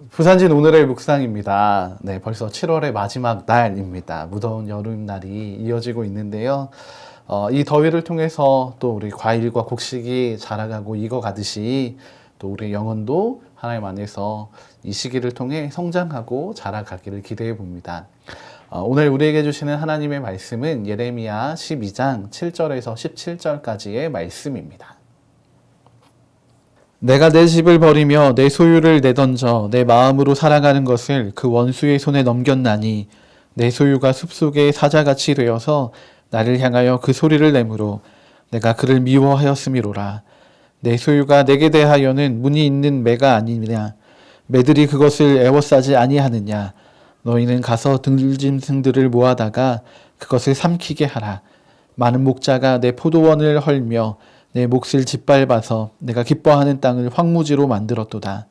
부산진 오늘의 묵상입니다. 네, 벌써 7월의 마지막 날입니다. 무더운 여름날이 이어지고 있는데요. 이 더위를 통해서 또 우리 과일과 곡식이 자라가고 익어가듯이 또 우리 영혼도 하나님 안에서 이 시기를 통해 성장하고 자라가기를 기대해 봅니다. 오늘 우리에게 주시는 하나님의 말씀은 예레미야 12장 7절에서 17절까지의 말씀입니다. 내가 내 집을 버리며 내 소유를 내던져 내 마음으로 살아가는 것을 그 원수의 손에 넘겼나니 내 소유가 숲속의 사자같이 되어서 나를 향하여 그 소리를 내므로 내가 그를 미워하였음이로라. 내 소유가 내게 대하여는 문이 있는 매가 아니냐. 매들이 그것을 애워싸지 아니하느냐. 너희는 가서 들짐승들을 모아다가 그것을 삼키게 하라. 많은 목자가 내 포도원을 헐며 내 몫을 짓밟아서 내가 기뻐하는 땅을 황무지로 만들었도다.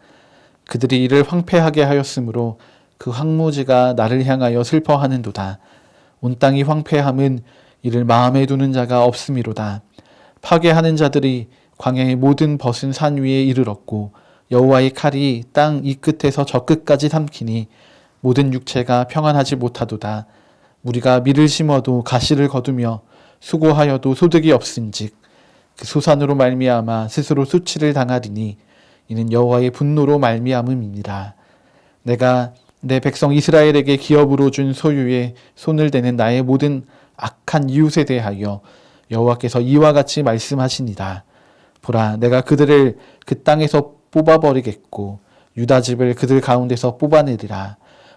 그들이 이를 황폐하게 하였으므로 그 황무지가 나를 향하여 슬퍼하는도다. 온 땅이 황폐함은 이를 마음에 두는 자가 없음이로다. 파괴하는 자들이 광야의 모든 벗은 산 위에 이르렀고 여호와의 칼이 땅 이 끝에서 저 끝까지 삼키니 모든 육체가 평안하지 못하도다. 우리가 밀을 심어도 가시를 거두며 수고하여도 소득이 없은즉 그 소산으로 말미암아 스스로 수치를 당하리니 이는 여호와의 분노로 말미암음이니라. 내가 내 백성 이스라엘에게 기업으로 준 소유에 손을 대는 나의 모든 악한 이웃에 대하여 여호와께서 이와 같이 말씀하시니라. 보라, 내가 그들을 그 땅에서 뽑아버리겠고 유다 집을 그들 가운데서 뽑아내리라.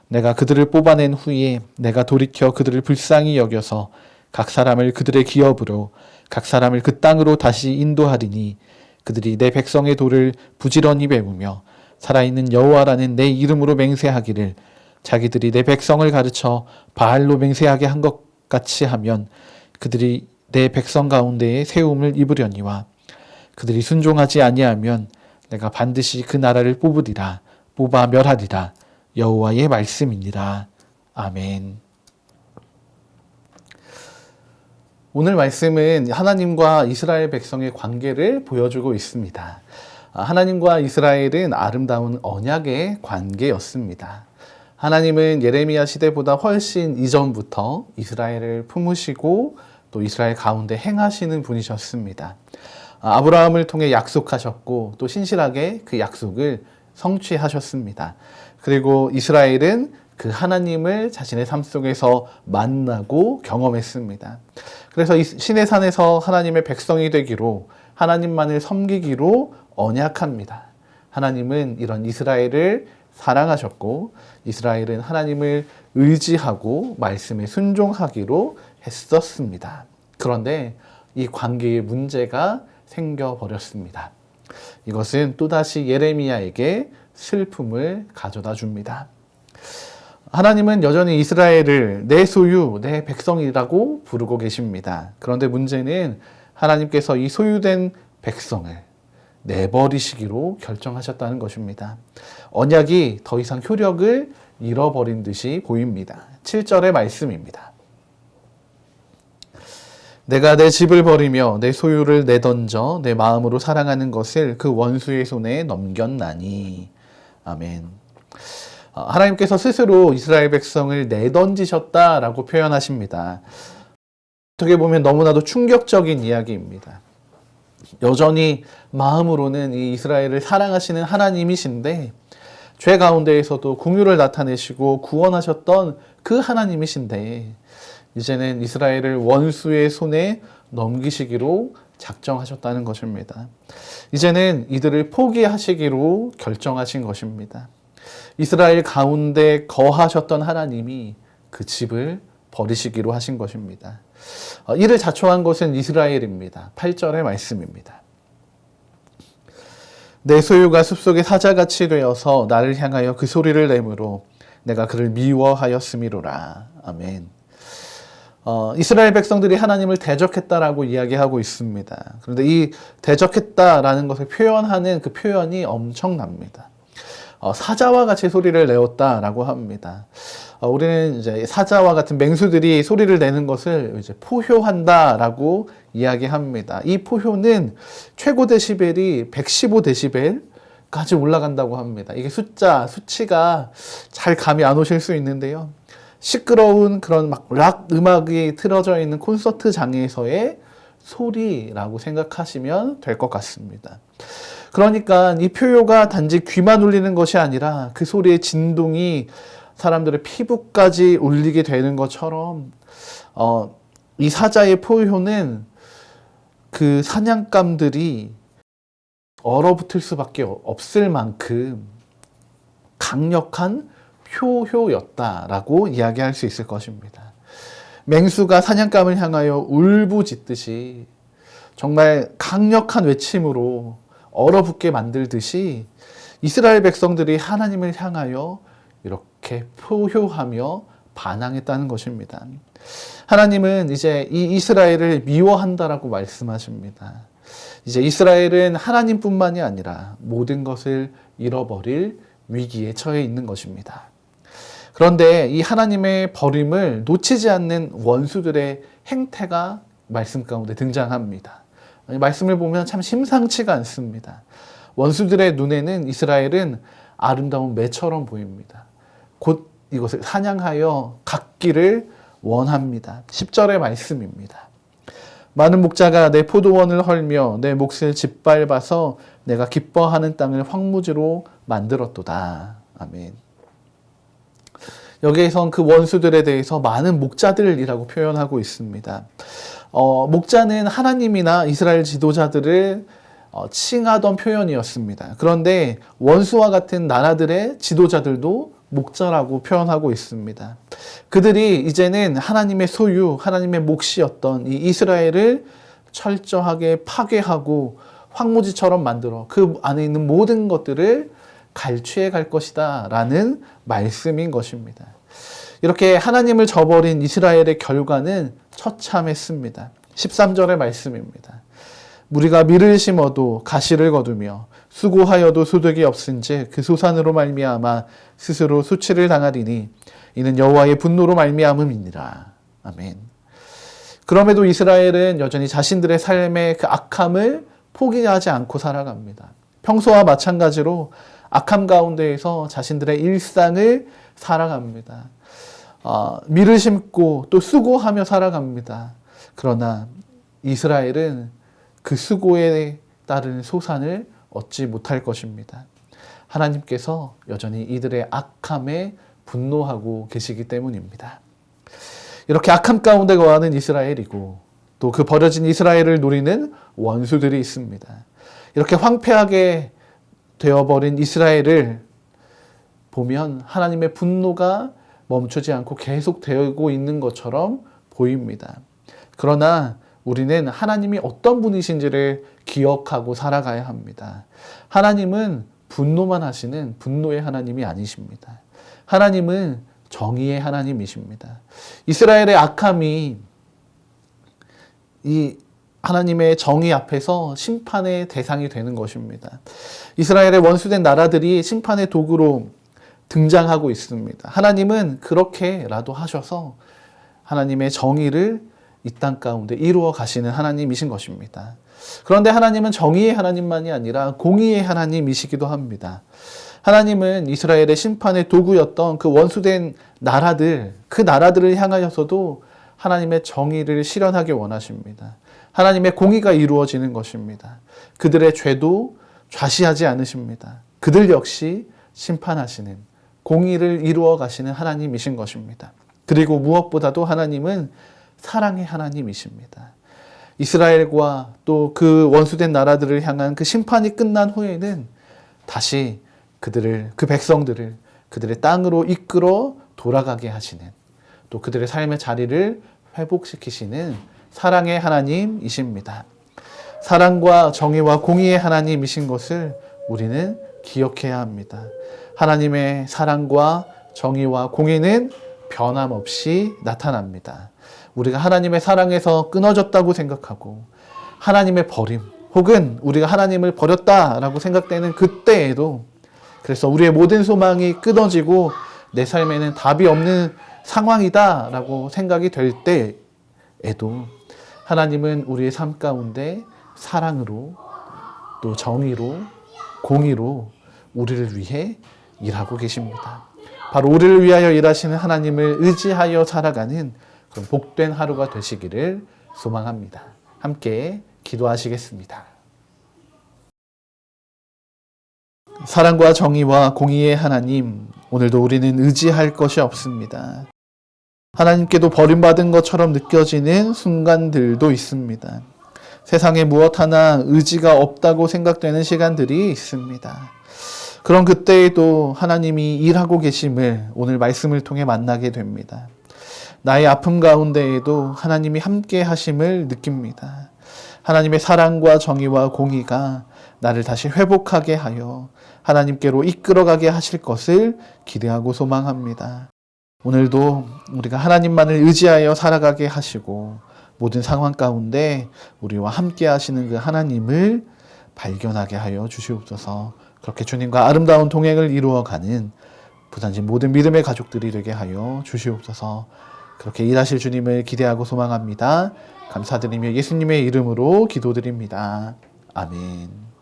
내가 그들을 뽑아낸 후에 내가 돌이켜 그들을 불쌍히 여겨서 각 사람을 그들의 기업으로 각 사람을 그 땅으로 다시 인도하리니 그들이 내 백성의 도를 부지런히 배우며 살아있는 여호와라는 내 이름으로 맹세하기를 자기들이 내 백성을 가르쳐 바알로 맹세하게 한 것 같이 하면 그들이 내 백성 가운데에 세움을 입으려니와 그들이 순종하지 아니하면 내가 반드시 그 나라를 뽑으리라. 뽑아 멸하리라. 여호와의 말씀이니라. 아멘. 오늘 말씀은 하나님과 이스라엘 백성의 관계를 보여주고 있습니다. 하나님과 이스라엘은 아름다운 언약의 관계였습니다. 하나님은 예레미야 시대보다 훨씬 이전부터 이스라엘을 품으시고 또 이스라엘 가운데 행하시는 분이셨습니다. 아브라함을 통해 약속하셨고 또 신실하게 그 약속을 성취하셨습니다. 그리고 이스라엘은 그 하나님을 자신의 삶 속에서 만나고 경험했습니다. 그래서 이 신의 산에서 하나님의 백성이 되기로 하나님만을 섬기기로 언약합니다. 하나님은 이런 이스라엘을 사랑하셨고 이스라엘은 하나님을 의지하고 말씀에 순종하기로 했었습니다. 그런데 이 관계에 문제가 생겨버렸습니다. 이것은 또다시 예레미야에게 슬픔을 가져다 줍니다. 하나님은 여전히 이스라엘을 내 소유, 내 백성이라고 부르고 계십니다. 그런데 문제는 하나님께서 이 소유된 백성을 내버리시기로 결정하셨다는 것입니다. 언약이 더 이상 효력을 잃어버린 듯이 보입니다. 7절의 말씀입니다. 내가 내 집을 버리며 내 소유를 내던져 내 마음으로 사랑하는 것을 그 원수의 손에 넘겼나니. 아멘. 하나님께서 스스로 이스라엘 백성을 내던지셨다라고 표현하십니다. 어떻게 보면 너무나도 충격적인 이야기입니다. 여전히 마음으로는 이 이스라엘을 사랑하시는 하나님이신데 죄 가운데에서도 긍휼을 나타내시고 구원하셨던 그 하나님이신데 이제는 이스라엘을 원수의 손에 넘기시기로 작정하셨다는 것입니다. 이제는 이들을 포기하시기로 결정하신 것입니다. 이스라엘 가운데 거하셨던 하나님이 그 집을 버리시기로 하신 것입니다. 이를 자초한 것은 이스라엘입니다. 8절의 말씀입니다. 내 소유가 숲속의 사자같이 되어서 나를 향하여 그 소리를 내므로 내가 그를 미워하였음이로라. 아멘. 이스라엘 백성들이 하나님을 대적했다라고 이야기하고 있습니다. 그런데 이 대적했다라는 것을 표현하는 그 표현이 엄청납니다. 사자와 같이 소리를 내었다라고 합니다. 우리는 이제 사자와 같은 맹수들이 소리를 내는 것을 이제 포효한다라고 이야기합니다. 이 포효는 최고 데시벨이 115데시벨까지 올라간다고 합니다. 이게 수치가 잘 감이 안 오실 수 있는데요. 시끄러운 그런 막 락 음악이 틀어져 있는 콘서트장에서의 소리라고 생각하시면 될 것 같습니다. 그러니까 이 포효가 단지 귀만 울리는 것이 아니라 그 소리의 진동이 사람들의 피부까지 울리게 되는 것처럼 이 사자의 포효는 그 사냥감들이 얼어붙을 수밖에 없을 만큼 강력한 포효였다라고 이야기할 수 있을 것입니다. 맹수가 사냥감을 향하여 울부짖듯이 정말 강력한 외침으로 얼어붙게 만들듯이 이스라엘 백성들이 하나님을 향하여 이렇게 포효하며 반항했다는 것입니다. 하나님은 이제 이 이스라엘을 미워한다라고 말씀하십니다. 이제 이스라엘은 하나님뿐만이 아니라 모든 것을 잃어버릴 위기에 처해 있는 것입니다. 그런데 이 하나님의 버림을 놓치지 않는 원수들의 행태가 말씀 가운데 등장합니다. 말씀을 보면 참 심상치가 않습니다. 원수들의 눈에는 이스라엘은 아름다운 매처럼 보입니다. 곧 이것을 사냥하여 갖기를 원합니다. 10절의 말씀입니다. 많은 목자가 내 포도원을 헐며 내 몫을 짓밟아서 내가 기뻐하는 땅을 황무지로 만들었도다. 아멘. 여기에선 그 원수들에 대해서 많은 목자들이라고 표현하고 있습니다. 목자는 하나님이나 이스라엘 지도자들을 칭하던 표현이었습니다. 그런데 원수와 같은 나라들의 지도자들도 목자라고 표현하고 있습니다. 그들이 이제는 하나님의 소유, 하나님의 몫이었던 이 이스라엘을 철저하게 파괴하고 황무지처럼 만들어 그 안에 있는 모든 것들을 갈취해 갈 것이다 라는 말씀인 것입니다. 이렇게 하나님을 저버린 이스라엘의 결과는 처참했습니다. 13절의 말씀입니다. 우리가 밀을 심어도 가시를 거두며 수고하여도 소득이 없은즉 그 소산으로 말미암아 스스로 수치를 당하리니 이는 여호와의 분노로 말미암음이니라. 아멘. 그럼에도 이스라엘은 여전히 자신들의 삶의 그 악함을 포기하지 않고 살아갑니다. 평소와 마찬가지로 악함 가운데에서 자신들의 일상을 살아갑니다. 밀을 심고 또 수고하며 살아갑니다. 그러나 이스라엘은 그 수고에 따른 소산을 얻지 못할 것입니다. 하나님께서 여전히 이들의 악함에 분노하고 계시기 때문입니다. 이렇게 악함 가운데 거하는 이스라엘이고 또 그 버려진 이스라엘을 노리는 원수들이 있습니다. 이렇게 황폐하게 되어버린 이스라엘을 보면 하나님의 분노가 멈추지 않고 계속되고 있는 것처럼 보입니다. 그러나 우리는 하나님이 어떤 분이신지를 기억하고 살아가야 합니다. 하나님은 분노만 하시는 분노의 하나님이 아니십니다. 하나님은 정의의 하나님이십니다. 이스라엘의 악함이 이 하나님의 정의 앞에서 심판의 대상이 되는 것입니다. 이스라엘의 원수된 나라들이 심판의 도구로 등장하고 있습니다. 하나님은 그렇게라도 하셔서 하나님의 정의를 이 땅 가운데 이루어 가시는 하나님이신 것입니다. 그런데 하나님은 정의의 하나님만이 아니라 공의의 하나님이시기도 합니다. 하나님은 이스라엘의 심판의 도구였던 그 원수된 나라들, 그 나라들을 향하여서도 하나님의 정의를 실현하기 원하십니다. 하나님의 공의가 이루어지는 것입니다. 그들의 죄도 좌시하지 않으십니다. 그들 역시 심판하시는 공의를 이루어 가시는 하나님이신 것입니다. 그리고 무엇보다도 하나님은 사랑의 하나님이십니다. 이스라엘과 또 그 원수된 나라들을 향한 그 심판이 끝난 후에는 다시 그 백성들을 그들의 땅으로 이끌어 돌아가게 하시는 또 그들의 삶의 자리를 회복시키시는 사랑의 하나님이십니다. 사랑과 정의와 공의의 하나님이신 것을 우리는 기억해야 합니다. 하나님의 사랑과 정의와 공의는 변함없이 나타납니다. 우리가 하나님의 사랑에서 끊어졌다고 생각하고 하나님의 버림 혹은 우리가 하나님을 버렸다라고 생각되는 그때에도 그래서 우리의 모든 소망이 끊어지고 내 삶에는 답이 없는 상황이다라고 생각이 될 때에도 하나님은 우리의 삶 가운데 사랑으로 또 정의로 공의로 우리를 위해 일하고 계십니다. 바로 우리를 위하여 일하시는 하나님을 의지하여 살아가는 그런 복된 하루가 되시기를 소망합니다. 함께 기도하시겠습니다. 사랑과 정의와 공의의 하나님, 오늘도 우리는 의지할 것이 없습니다. 하나님께도 버림받은 것처럼 느껴지는 순간들도 있습니다. 세상에 무엇 하나 의지가 없다고 생각되는 시간들이 있습니다. 그런 그때에도 하나님이 일하고 계심을 오늘 말씀을 통해 만나게 됩니다. 나의 아픔 가운데에도 하나님이 함께 하심을 느낍니다. 하나님의 사랑과 정의와 공의가 나를 다시 회복하게 하여 하나님께로 이끌어가게 하실 것을 기대하고 소망합니다. 오늘도 우리가 하나님만을 의지하여 살아가게 하시고 모든 상황 가운데 우리와 함께 하시는 그 하나님을 발견하게 하여 주시옵소서. 그렇게 주님과 아름다운 동행을 이루어가는 부산진 모든 믿음의 가족들이 되게 하여 주시옵소서. 그렇게 일하실 주님을 기대하고 소망합니다. 감사드리며 예수님의 이름으로 기도드립니다. 아멘.